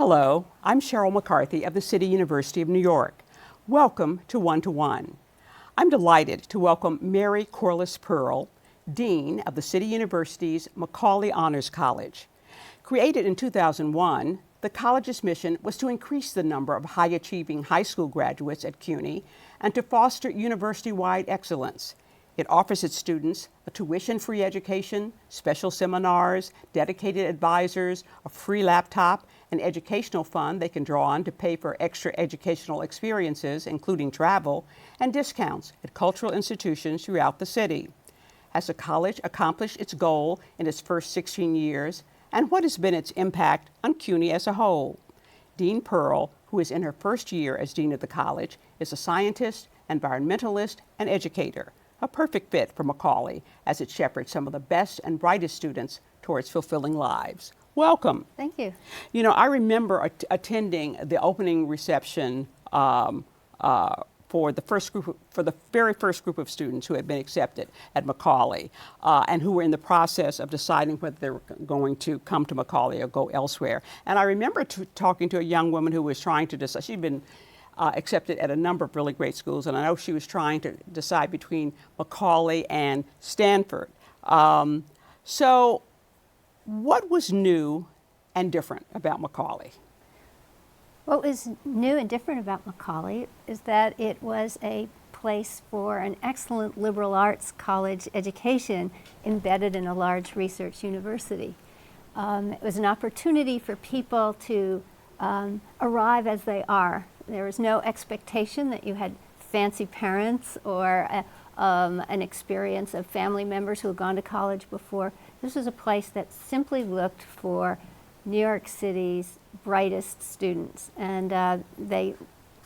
Hello, I'm Sheryl McCarthy of the City University of New York. Welcome to One to One. I'm delighted to welcome Mary Corliss Pearl, Dean of the City University's Macaulay Honors College. Created in 2001, the college's mission was to increase the number of high-achieving high school graduates at CUNY and to foster university-wide excellence. It offers its students a tuition-free education, special seminars, dedicated advisors, a free laptop, an educational fund they can draw on to pay for extra educational experiences, including travel, and discounts at cultural institutions throughout the city. Has the college accomplished its goal in its first 16 years, and what has been its impact on CUNY as a whole? Dean Pearl, who is in her first year as dean of the college, is a scientist, environmentalist, and educator, a perfect fit for Macaulay as it shepherds some of the best and brightest students towards fulfilling lives. Welcome. Thank you. You know, I remember attending the opening reception for the very first group of students who had been accepted at Macaulay and who were in the process of deciding whether they were going to come to Macaulay or go elsewhere. And I remember talking to a young woman who was trying to decide. She'd been accepted at a number of really great schools, and I know she was trying to decide between Macaulay and Stanford. So what was new and different about Macaulay? What was new and different about Macaulay is that it was a place for an excellent liberal arts college education embedded in a large research university. It was an opportunity for people to arrive as they are. There was no expectation that you had fancy parents or an experience of family members who had gone to college before. This was a place that simply looked for New York City's brightest students, and they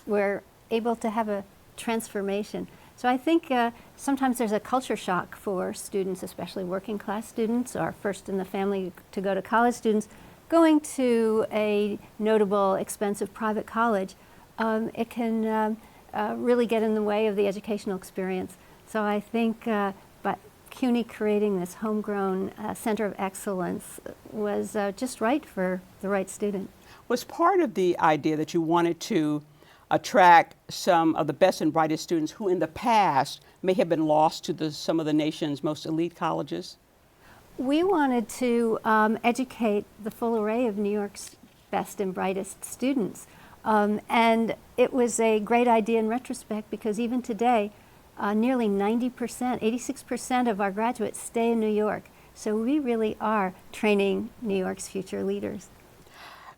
were able to have a transformation. So I think sometimes there's a culture shock for students, especially working class students or first in the family to go to college students, going to a notable, expensive private college. It can really get in the way of the educational experience. So I think by CUNY creating this homegrown center of excellence was just right for the right student. Was part of the idea that you wanted to attract some of the best and brightest students who in the past may have been lost to some of the nation's most elite colleges? We wanted to educate the full array of New York's best and brightest students. And it was a great idea in retrospect because even today, nearly 90%, 86% of our graduates stay in New York. So we really are training New York's future leaders.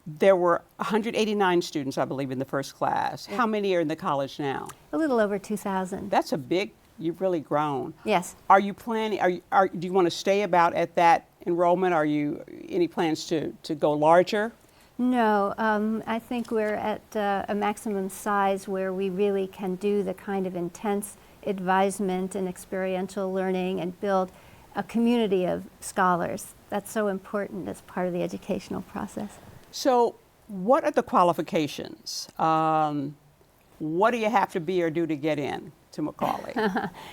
There were 189 students, I believe, in the first class. Yeah. How many are in the college now? A little over 2,000. That's a big, you've really grown. Yes. Are you planning, do you want to stay about at that enrollment? Are you, any plans to go larger? No, I think we're at a maximum size where we really can do the kind of intense advisement and experiential learning and build a community of scholars. That's so important as part of the educational process. So what are the qualifications? What do you have to be or do to get in to Macaulay?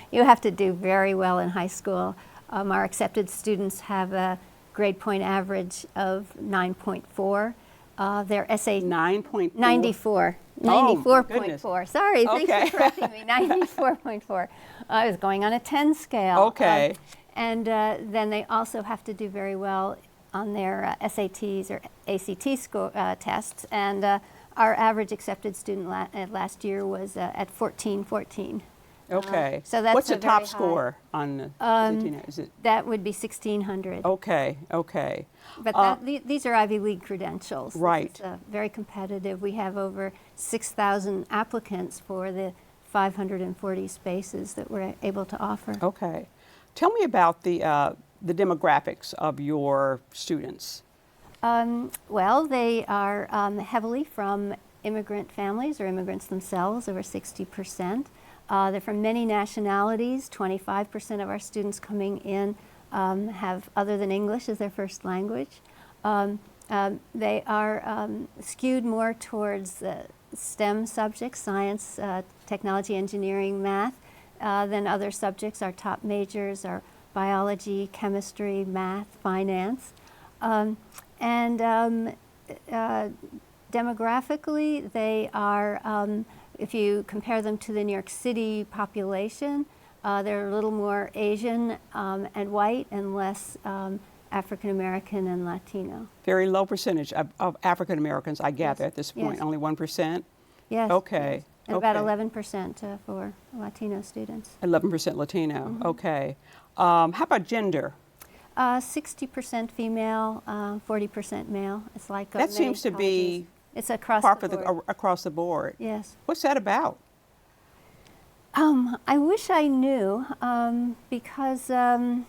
You have to do very well in high school. Our accepted students have a grade point average of 9.4. Their essay 9.4? 94. Oh, 94.4. Sorry, okay. Thanks for correcting me. 94.4. I was going on a 10 scale. Okay. And then they also have to do very well on their SATs or ACT tests. And our average accepted student last year was at 1414. Okay. So that's what's the top very score on is it? That would be 1600. Okay, okay. But these are Ivy League credentials. Right. It's very competitive. We have over 6,000 applicants for the 540 spaces that we're able to offer. Okay. Tell me about the demographics of your students. Well, they are heavily from immigrant families or immigrants themselves, over 60%. They're from many nationalities. 25% of our students coming in have other than English as their first language. They are skewed more towards STEM subjects, science, technology, engineering, math, than other subjects. Our top majors are biology, chemistry, math, finance. Demographically, they are, if you compare them to the New York City population, they're a little more Asian and white and less African American and Latino. Very low percentage of African Americans, I gather, Yes. at this point. Yes. Only 1%? Yes. Okay. Yes. And okay. about 11% for Latino students. 11% Latino. Okay. How about gender? 60% female, 40% male. It's like That many seems to be colleges. It's across par the for board. across the board. Yes. What's that about? I wish I knew because I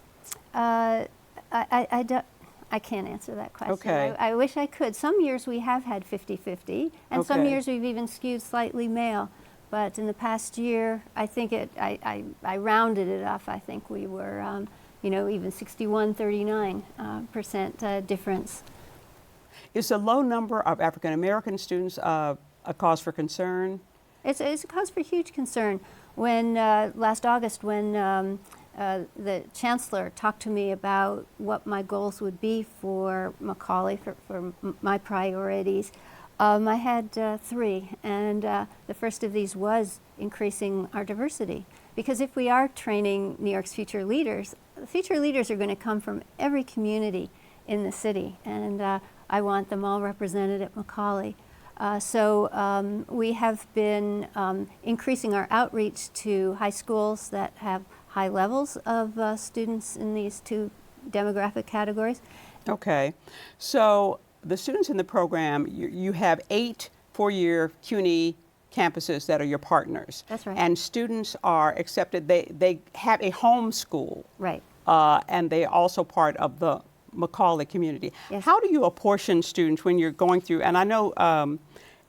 can't answer that question. Okay. I wish I could. Some years we have had 50-50, and some Okay. years we've even skewed slightly male. But in the past year, I think I rounded it off. I think we were, even 61-39% difference. Is the low number of African American students a cause for concern? It's a cause for huge concern. When last August, when the chancellor talked to me about what my goals would be for Macaulay, for my priorities, I had 3, and the first of these was increasing our diversity. Because if we are training New York's future leaders, the future leaders are going to come from every community in the city, and I want them all represented at Macaulay. So we have been increasing our outreach to high schools that have high levels of students in these 2 demographic categories. Okay. So the students in the program, you have 8 four-year CUNY campuses that are your partners. That's right. And students are accepted. They have a home school. Right. And they are also part of the Macaulay community. Yes. How do you apportion students when you're going through, and I know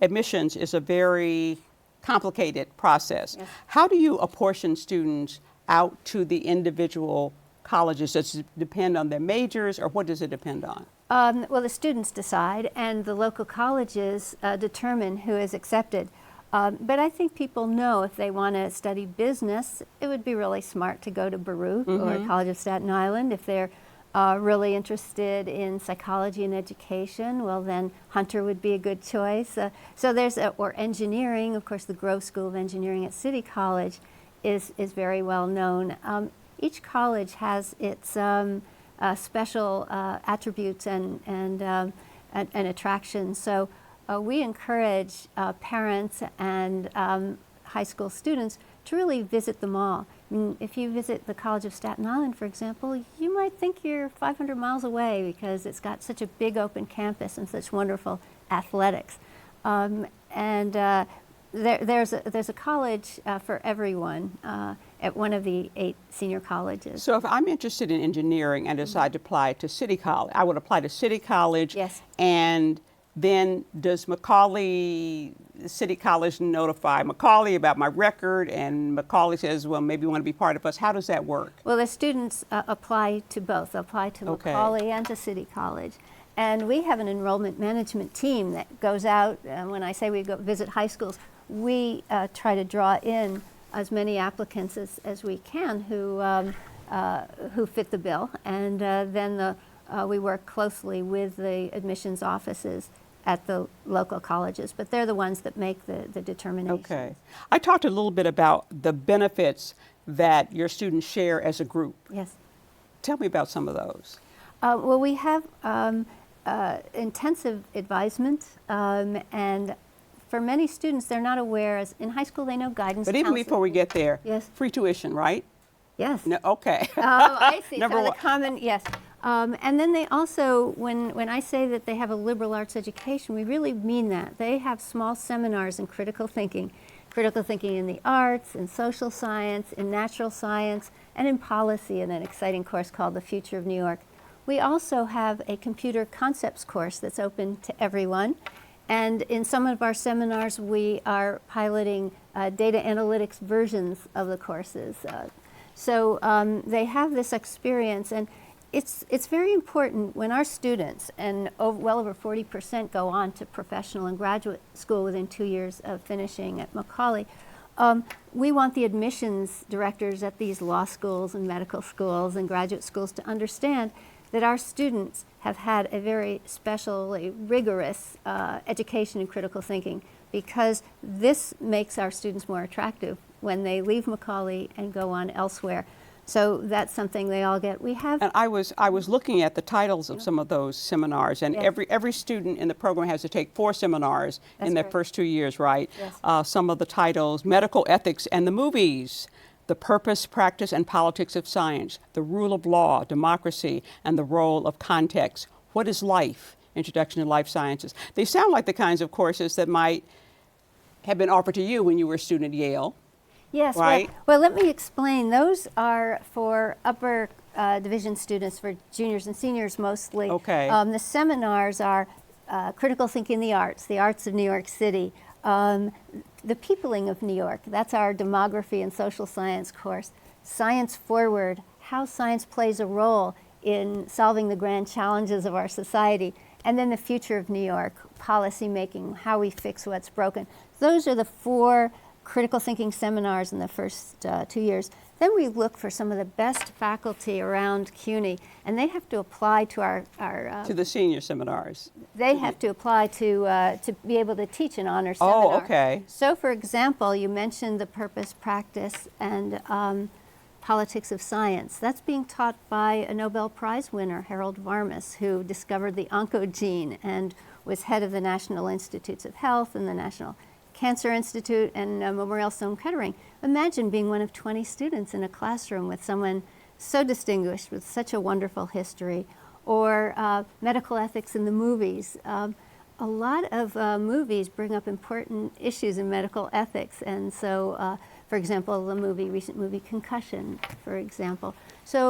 admissions is a very complicated process. Yes. How do you apportion students out to the individual colleges? Does it depend on their majors, or what does it depend on? Well, the students decide, and the local colleges determine who is accepted. But I think people know if they want to study business, it would be really smart to go to Baruch or College of Staten Island. If they're really interested in psychology and education, well, then Hunter would be a good choice. So there's, or engineering, of course, the Grove School of Engineering at City College is very well known. Each college has its special attributes and attractions. So we encourage parents and high school students to really visit them all. I mean, if you visit the College of Staten Island, for example, you might think you're 500 miles away because it's got such a big open campus and such wonderful athletics. There's a college for everyone at one of the 8 senior colleges. So if I'm interested in engineering and decide to apply to City College, I would apply to City College. Yes. And then does Macaulay City College notify Macaulay about my record, and Macaulay says, well, maybe you want to be part of us? How does that work? Well, the students apply to both. They apply to Okay. Macaulay and to City College. And we have an enrollment management team that goes out, when I say we go visit high schools, we try to draw in as many applicants as we can who fit the bill. And then we work closely with the admissions offices at the local colleges, but they're the ones that make the determination. Okay. I talked a little bit about the benefits that your students share as a group. Yes. Tell me about some of those. Well, we have intensive advisement, and for many students, they're not aware. As in high school, they know guidance But even counseling. before we get there, Yes. free tuition, right? Yes. No, okay. Oh, I see. Number So the one. common, yes. And then they also, when I say that they have a liberal arts education, we really mean that. They have small seminars in critical thinking in the arts, in social science, in natural science, and in policy in an exciting course called The Future of New York. We also have a computer concepts course that's open to everyone. And in some of our seminars, we are piloting data analytics versions of the courses. So they have this experience, and it's very important when our students, and well over 40% go on to professional and graduate school within 2 years of finishing at Macaulay. We want the admissions directors at these law schools and medical schools and graduate schools to understand that our students have had a very specially rigorous education in critical thinking, because this makes our students more attractive when they leave Macaulay and go on elsewhere. So that's something they all get. We have. And I was looking at the titles of some of those seminars, and Yes. every student in the program has to take 4 seminars That's in their correct. first 2 years, right? Yes. Some of the titles: Medical Ethics and the Movies, The Purpose, Practice, and Politics of Science, The Rule of Law, Democracy, and the Role of Context, What is Life? Introduction to Life Sciences. They sound like the kinds of courses that might have been offered to you when you were a student at Yale. Yes, Right? well, let me explain. Those are for upper division students, for juniors and seniors mostly. Okay. The seminars are Critical Thinking in the Arts of New York City, The Peopling of New York, that's our demography and social science course, Science Forward, how science plays a role in solving the grand challenges of our society, and then The Future of New York, policy making, how we fix what's broken. Those are the 4 critical thinking seminars in the first 2 years. Then we look for some of the best faculty around CUNY, and they have to apply to our To the senior seminars. they have to apply to be able to teach an honor seminar. Oh, okay. So, for example, you mentioned the purpose, practice, and politics of science. That's being taught by a Nobel Prize winner, Harold Varmus, who discovered the oncogene and was head of the National Institutes of Health and the National Cancer Institute and Memorial Sloan Kettering. Imagine being one of 20 students in a classroom with someone so distinguished with such a wonderful history. Or medical ethics in the movies. A lot of movies bring up important issues in medical ethics, and so, for example, the recent movie Concussion, for example. So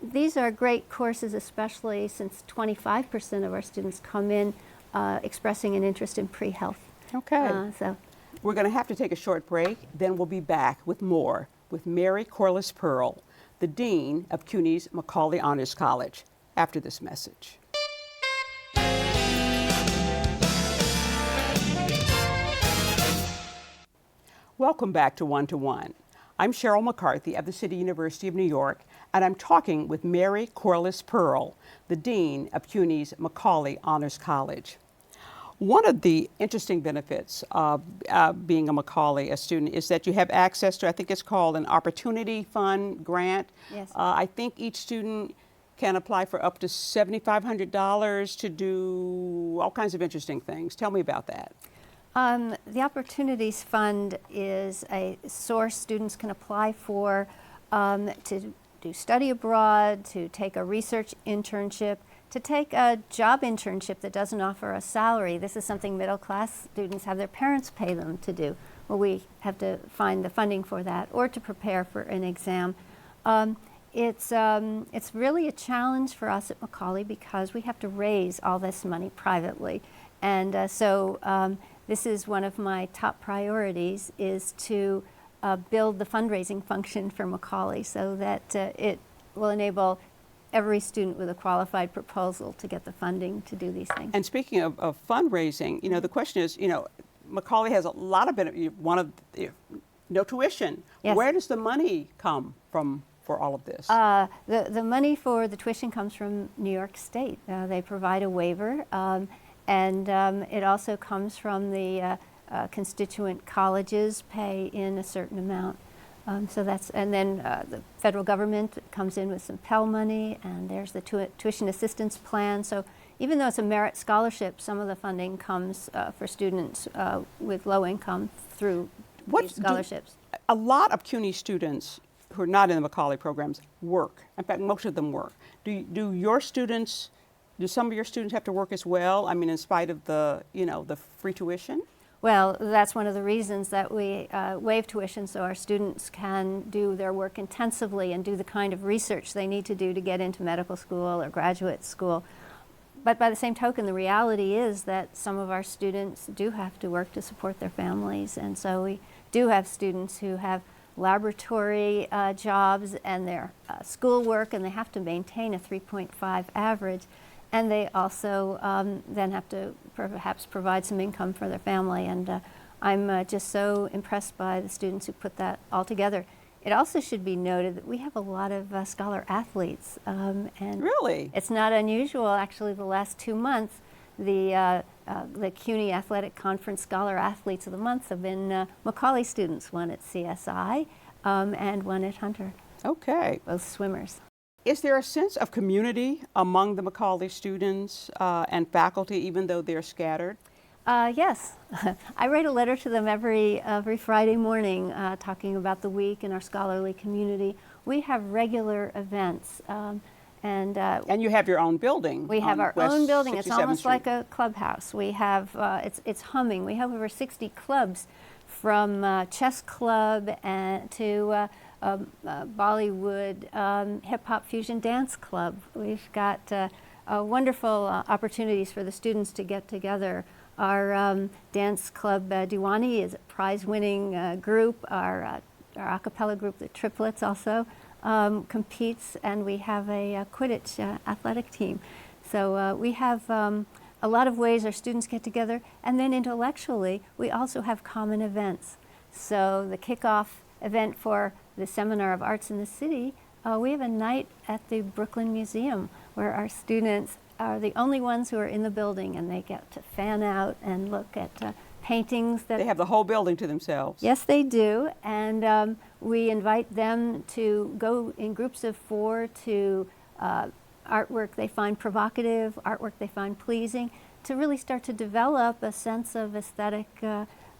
these are great courses, especially since 25% of our students come in expressing an interest in pre-health. Okay. So We're going to have to take a short break, then we'll be back with more with Mary Corliss Pearl, the Dean of CUNY's Macaulay Honors College, after this message. Welcome back to One to One. I'm Sheryl McCarthy of the City University of New York, and I'm talking with Mary Corliss Pearl, the Dean of CUNY's Macaulay Honors College. One of the interesting benefits of being a Macaulay student is that you have access to, I think it's called an Opportunity Fund grant. Yes. I think each student can apply for up to $7,500 to do all kinds of interesting things. Tell me about that. The Opportunities Fund is a source students can apply for to do study abroad, to take a research internship, to take a job internship that doesn't offer a salary. This is something middle class students have their parents pay them to do. Well, we have to find the funding for that, or to prepare for an exam. It's really a challenge for us at Macaulay because we have to raise all this money privately. And so this is one of my top priorities, is to build the fundraising function for Macaulay so that it will enable every student with a qualified proposal to get the funding to do these things. And speaking of fundraising, you know, the question is, you know, Macaulay has a lot of benefit. No tuition. Yes. Where does the money come from for all of this? The money for the tuition comes from New York State. They provide a waiver, and it also comes from the constituent colleges pay in a certain amount. So that's, and then the federal government comes in with some Pell money, and there's the tuition assistance plan. So even though it's a merit scholarship, some of the funding comes for students with low income through these scholarships. A lot of CUNY students who are not in the Macaulay programs work. In fact, most of them work. Do some of your students have to work as well? I mean, in spite of the free tuition? Well, that's one of the reasons that we waive tuition, so our students can do their work intensively and do the kind of research they need to do to get into medical school or graduate school. But by the same token, the reality is that some of our students do have to work to support their families, and so we do have students who have laboratory jobs and their schoolwork, and they have to maintain a 3.5 average. And they also then have to perhaps provide some income for their family. And I'm just so impressed by the students who put that all together. It also should be noted that we have a lot of scholar athletes. And Really? it's not unusual, actually, the last 2 months, the CUNY Athletic Conference Scholar Athletes of the Month have been Macaulay students, one at CSI and one at Hunter, Okay. both swimmers. Is there a sense of community among the Macaulay students and faculty, even though they're scattered? Yes. I write a letter to them every Friday morning talking about the week in our scholarly community. We have regular events. And you have your own building. We have our West own building. It's 67th almost Street. like a clubhouse. We have, it's humming. We have over 60 clubs, from chess club to Bollywood Hip Hop Fusion Dance Club. We've got wonderful opportunities for the students to get together. Our dance club, Diwani, is a prize-winning group. Our a cappella group, the Triplets, also competes, and we have a Quidditch athletic team. So we have a lot of ways our students get together, and then intellectually, we also have common events. So the kickoff event for the Seminar of Arts in the City, we have a night at the Brooklyn Museum where our students are the only ones who are in the building, and they get to fan out and look at paintings that... They have the whole building to themselves. Yes, they do, and we invite them to go in groups of 4 to artwork they find provocative, artwork they find pleasing, to really start to develop a sense of aesthetic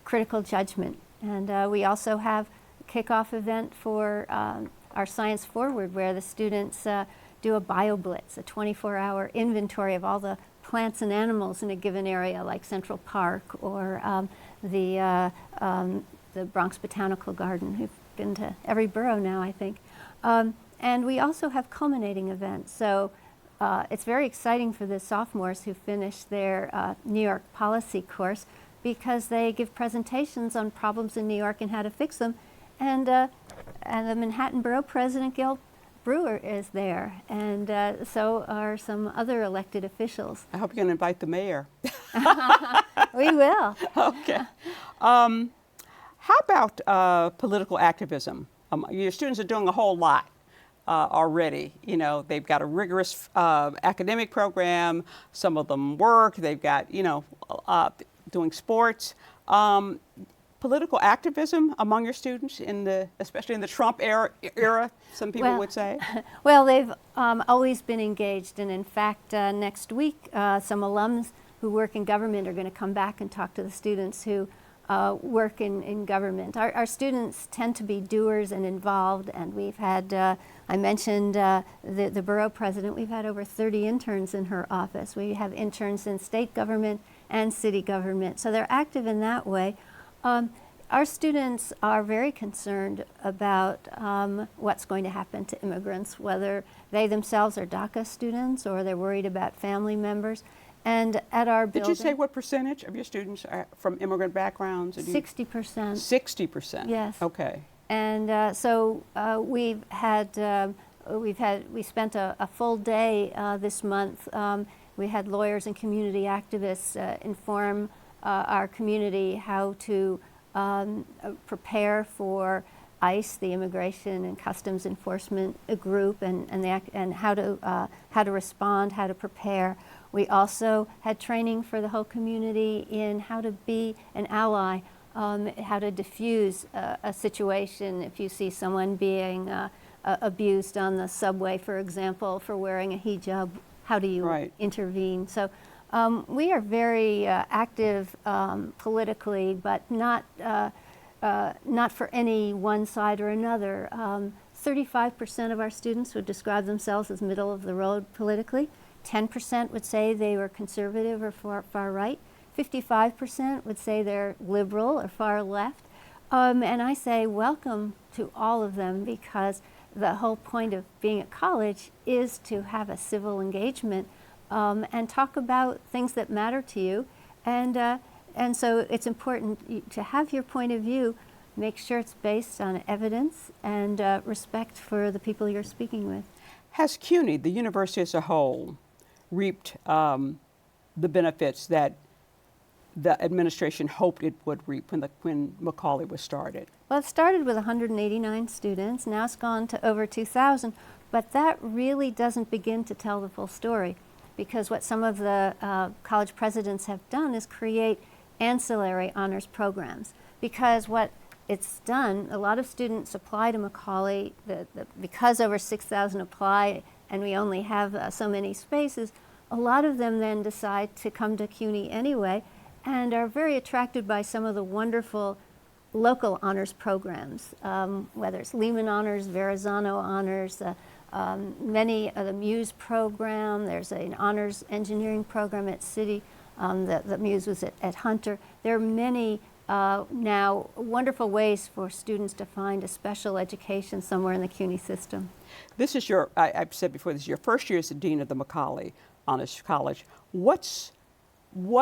critical judgment. And we also have a kickoff event for our Science Forward, where the students do a BioBlitz, a 24-hour inventory of all the plants and animals in a given area, like Central Park or the Bronx Botanical Garden. We've been to every borough now, I think. And we also have culminating events. So it's very exciting for the sophomores who finish their New York policy course, because they give presentations on problems in New York and how to fix them. And the Manhattan Borough President, Gil Brewer, is there, and so are some other elected officials. I hope you can invite the mayor. We will. Okay. How about political activism? Your students are doing a whole lot already. You know, they've got a rigorous academic program. Some of them work. They've got, doing sports. Political activism among your students, especially in the Trump era, some people would say? Well, they've always been engaged, and in fact, next week, some alums who work in government are going to come back and talk to the students who work in government. Our students tend to be doers and involved, and we've had, I mentioned the borough president, we've had over 30 interns in her office. We have interns in state government and city government, so they're active in that way. Our students are very concerned about what's going to happen to immigrants, whether they themselves are DACA students or they're worried about family members. And at our building... Did you say what percentage of your students are from immigrant backgrounds? 60%. 60%? Yes. Okay. And so we spent a full day this month. We had lawyers and community activists inform our community how to prepare for ICE, the Immigration and Customs Enforcement group, and how to respond, how to prepare. We also had training for the whole community in how to be an ally, how to diffuse a situation if you see someone being abused on the subway, for example, for wearing a hijab. How do you intervene? So we are very active politically, but not for any one side or another. 35% of our students would describe themselves as middle of the road politically. 10% would say they were conservative or far right. 55% would say they're liberal or far left. And I say welcome to all of them, because the whole point of being at college is to have a civil engagement and talk about things that matter to you. And so it's important to have your point of view, make sure it's based on evidence and respect for the people you're speaking with. Has CUNY, the university as a whole, reaped the benefits that the administration hoped it would reap when Macaulay was started? Well, it started with 189 students. Now it's gone to over 2,000. But that really doesn't begin to tell the full story, because what some of the college presidents have done is create ancillary honors programs. Because what it's done, a lot of students apply to Macaulay, because over 6,000 apply and we only have so many spaces, a lot of them then decide to come to CUNY anyway and are very attracted by some of the wonderful local honors programs, whether it's Lehman Honors, Verrazano Honors, many of the Muse program. There's an honors engineering program at City. The Muse was at Hunter. There are many now wonderful ways for students to find a special education somewhere in the CUNY system. This is I've said before, this is your first year as the Dean of the Macaulay Honors College. What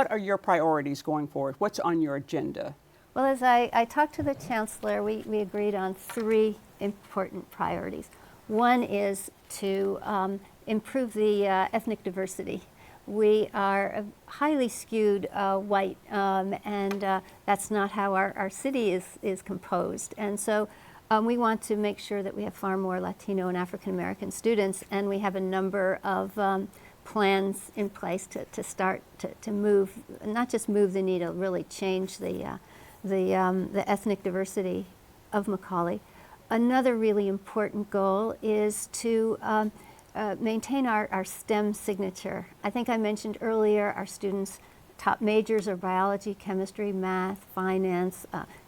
are your priorities going forward? What's on your agenda? Well, as I talked to the Chancellor, we agreed on 3 important priorities. One is to improve the ethnic diversity. We are highly skewed white, and that's not how our city is composed. And so we want to make sure that we have far more Latino and African American students, and we have a number of plans in place to start to move, not just move the needle, really change the ethnic diversity of Macaulay. Another really important goal is to maintain our STEM signature. I think I mentioned earlier our students' top majors are biology, chemistry, math, finance.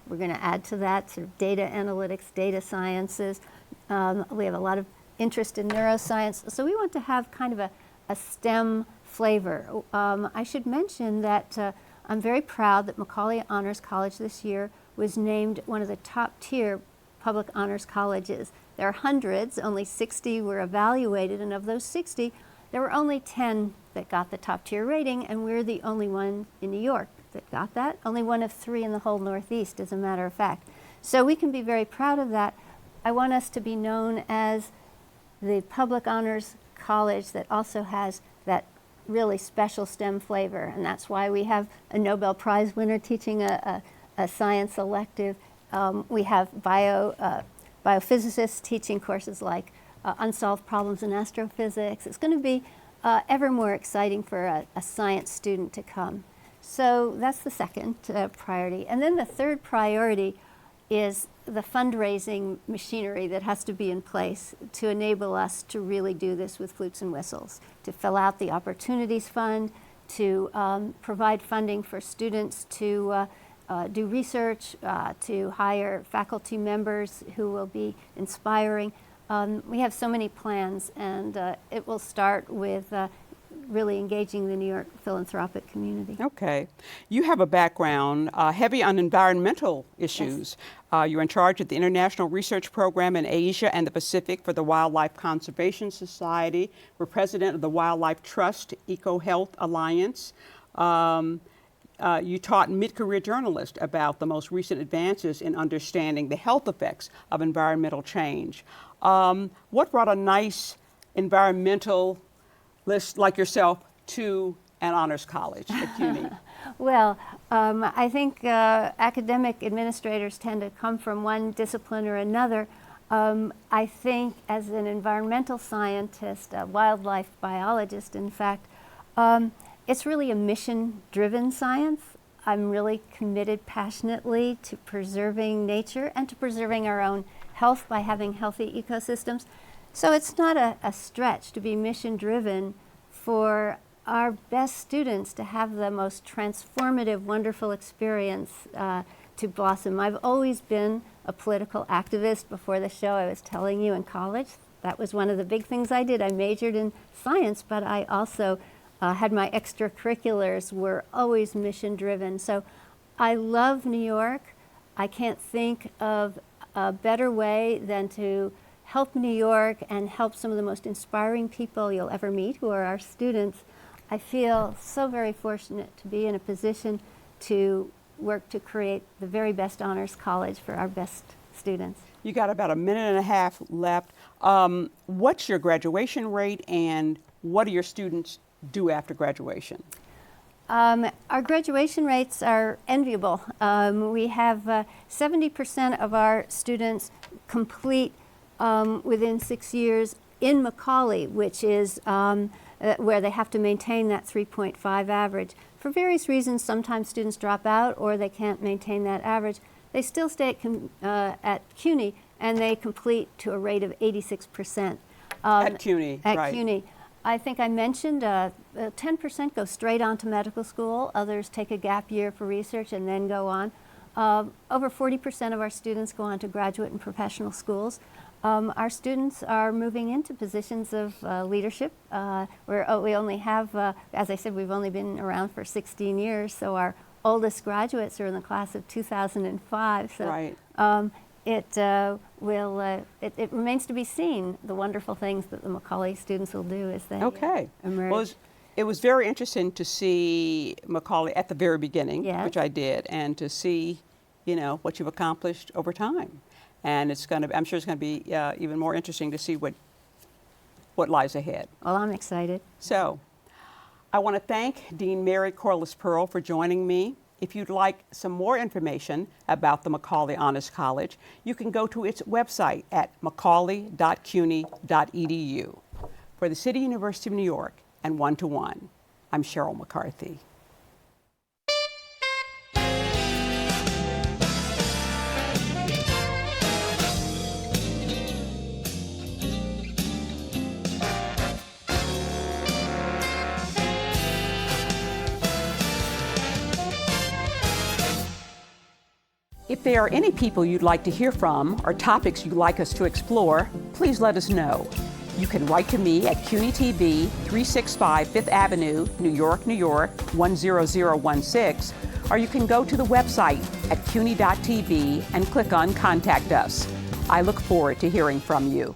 We're going to add to that sort of data analytics, data sciences. We have a lot of interest in neuroscience. So we want to have kind of a STEM flavor. I should mention that I'm very proud that Macaulay Honors College this year was named one of the top tier public honors colleges. There are hundreds, only 60 were evaluated, and of those 60, there were only 10 that got the top tier rating, and we're the only one in New York that got that. Only one of 3 in the whole Northeast, as a matter of fact. So we can be very proud of that. I want us to be known as the public honors college that also has that really special STEM flavor, and that's why we have a Nobel Prize winner teaching a science elective. We have biophysicists teaching courses like unsolved problems in astrophysics. It's going to be ever more exciting for a science student to come. So that's the second priority. And then the third priority is the fundraising machinery that has to be in place to enable us to really do this with flutes and whistles, to fill out the Opportunities Fund, to provide funding for students to do research, to hire faculty members who will be inspiring. We have so many plans, and it will start with really engaging the New York philanthropic community. Okay. You have a background heavy on environmental issues. Yes. You're in charge of the International Research Program in Asia and the Pacific for the Wildlife Conservation Society. We're president of the Wildlife Trust EcoHealth Alliance. You taught mid-career journalists about the most recent advances in understanding the health effects of environmental change. What brought a nice environmentalist like yourself to an honors college at CUNY? Well, I think academic administrators tend to come from one discipline or another. I think as an environmental scientist, a wildlife biologist, in fact, it's really a mission-driven science. I'm really committed passionately to preserving nature and to preserving our own health by having healthy ecosystems. So it's not a stretch to be mission-driven for our best students to have the most transformative, wonderful experience to blossom. I've always been a political activist. Before the show, I was telling you in college, that was one of the big things I did. I majored in science, but I also had my extracurriculars were always mission-driven. So I love New York. I can't think of a better way than to help New York and help some of the most inspiring people you'll ever meet, who are our students. I feel so very fortunate to be in a position to work to create the very best honors college for our best students. You got about a minute and a half left. What's your graduation rate, and what do your students do after graduation? Our graduation rates are enviable. We have 70% of our students complete within 6 years in Macaulay, which is where they have to maintain that 3.5 average. For various reasons, sometimes students drop out or they can't maintain that average. They still stay at CUNY and they complete to a rate of 86%. At CUNY, At right. CUNY. I think I mentioned 10% go straight on to medical school. Others take a gap year for research and then go on. Over 40% of our students go on to graduate and professional schools. Our students are moving into positions of leadership. We only have, as I said, we've only been around for 16 years, so our oldest graduates are in the class of 2005. So Right. It remains to be seen the wonderful things that the Macaulay students will do as they emerge. Well, it was very interesting to see Macaulay at the very beginning, Yes. which I did, and to see, what you've accomplished over time. And I'm sure it's going to be even more interesting to see what lies ahead. Well, I'm excited. So, I want to thank Dean Mary Corliss Pearl for joining me. If you'd like some more information about the Macaulay Honors College, you can go to its website at macaulay.cuny.edu. For the City University of New York and One to One, I'm Sheryl McCarthy. If there are any people you'd like to hear from or topics you'd like us to explore, please let us know. You can write to me at CUNY TV, 365 Fifth Avenue, New York, New York, 10016, or you can go to the website at cuny.tv and click on Contact Us. I look forward to hearing from you.